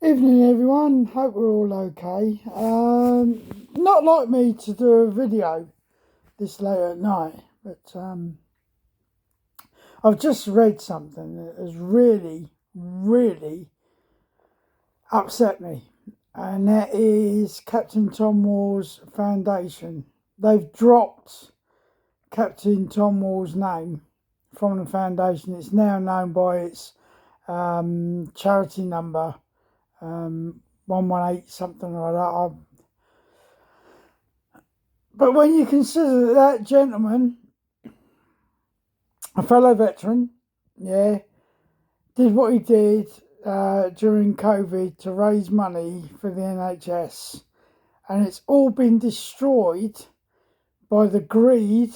Evening everyone, hope we're all okay. Not like me to do a video this late at night, but I've just read something that has really upset me, and that is Captain Tom Moore's foundation. They've dropped Captain Tom Moore's name from the foundation. It's now known by its charity number, 118 something or other. But when you consider that gentleman, a fellow veteran, did what he did during COVID to raise money for the NHS, and it's all been destroyed by the greed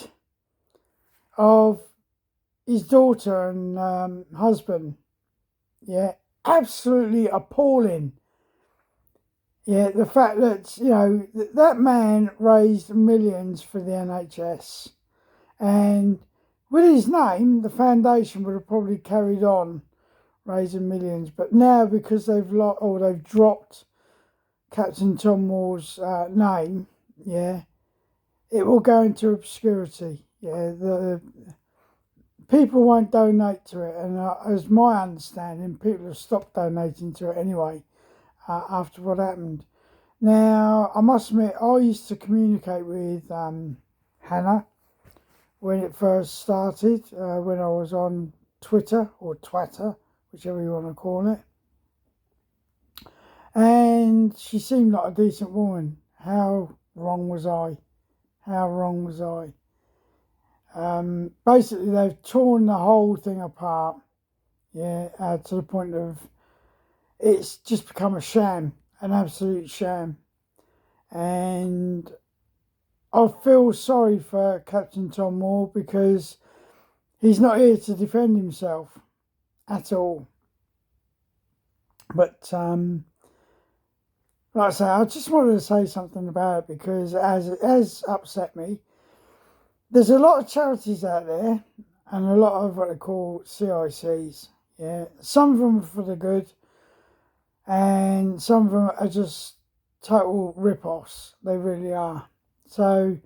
of his daughter and husband. Absolutely appalling. The fact that, that man raised millions for the NHS, and with his name, the foundation would have probably carried on raising millions. But now, because they've dropped Captain Tom Moore's name, it will go into obscurity. The people won't donate to it, and as my understanding, people have stopped donating to it anyway. After what happened. Now, I must admit, I used to communicate with Hannah when it first started, when I was on Twitter or Twatter, whichever you want to call it. And she seemed like a decent woman. How wrong was I? How wrong was I? Basically, they've torn the whole thing apart, to the point of it's just become a sham, an absolute sham. And I feel sorry for Captain Tom Moore because he's not here to defend himself at all. But like I say, I just wanted to say something about it because as it has upset me. There's a lot of charities out there and a lot of what they call CICs. Some of them are for the good, and some of them are just total rip-offs. They really are. So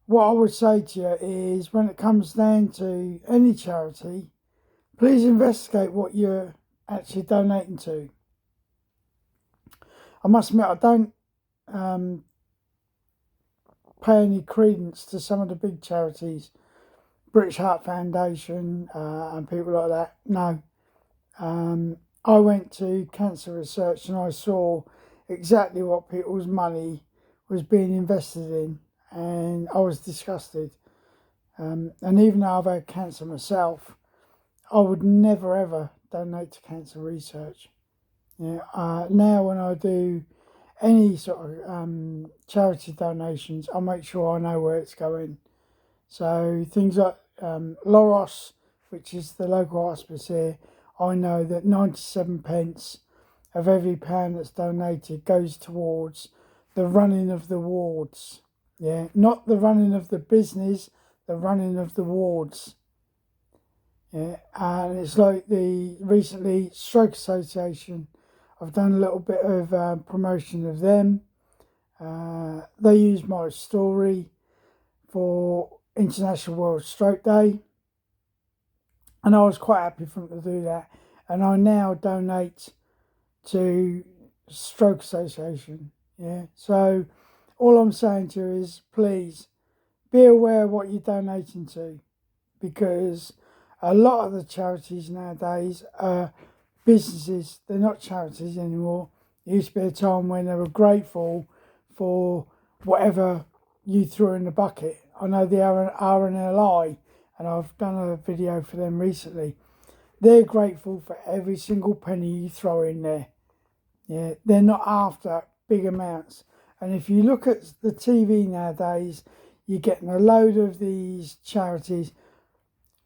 what I would say to you is, when it comes down to any charity, please investigate what you're actually donating to. I must admit, I don't pay any credence to some of the big charities, British Heart Foundation and people like that. No. I went to cancer research and I saw exactly what people's money was being invested in, and I was disgusted. And even though I've had cancer myself, I would never ever donate to cancer research. Now when I do any sort of charity donations, I make sure I know where it's going. So things like Loros, which is the local hospice here, I know that 97 pence of every pound that's donated goes towards the running of the wards. Not the running of the business, the running of the wards. And it's like the recently Stroke Association. I've done a little bit of promotion of them. They use my story for International World Stroke Day, and I was quite happy for them to do that. And I now donate to Stroke Association. So all I'm saying to you is, please be aware of what you're donating to, because a lot of the charities nowadays are businesses. They're not charities anymore. There used to be a time when they were grateful for whatever you threw in the bucket. I know the RNLI, and I've done a video for them recently. They're grateful for every single penny you throw in there. They're not after big amounts. And if you look at the TV nowadays, you're getting a load of these charities.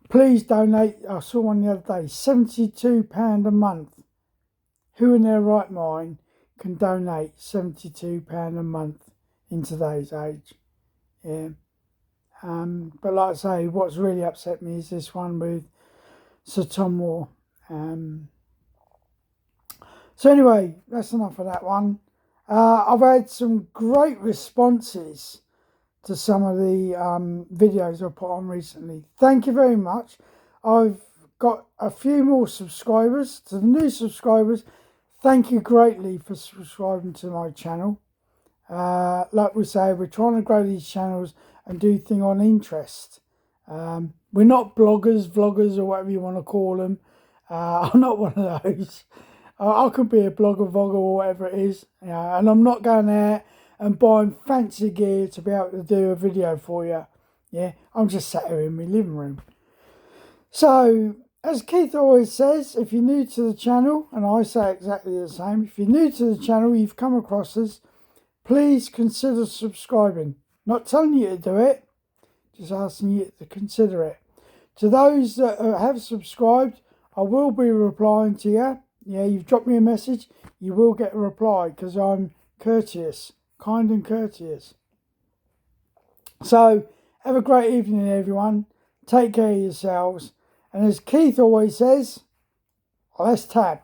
Please donate. I saw one the other day, £72 a month. Who in their right mind can donate £72 a month in today's age? But like I say, what's really upset me is this one with Sir Tom Moore. So anyway, that's enough of that one. I've had some great responses to some of the videos I put on recently. Thank you very much. I've got a few more subscribers. To the new subscribers, thank you greatly for subscribing to my channel. Like we say, we're trying to grow these channels and do things on interest. We're not bloggers, vloggers, or whatever you want to call them. I'm not one of those. I could be a blogger, vlogger, or whatever it is. And I'm not going out and buying fancy gear to be able to do a video for you. Yeah, I'm just sat here in my living room. So, as Keith always says, if you're new to the channel, and I say exactly the same, if you're new to the channel, you've come across us, please consider subscribing. Not telling you to do it, just asking you to consider it. To those that have subscribed, I will be replying to you. Yeah, you've dropped me a message, you will get a reply because I'm courteous, kind and courteous. So, have a great evening, everyone. Take care of yourselves. And as Keith always says, let's tab.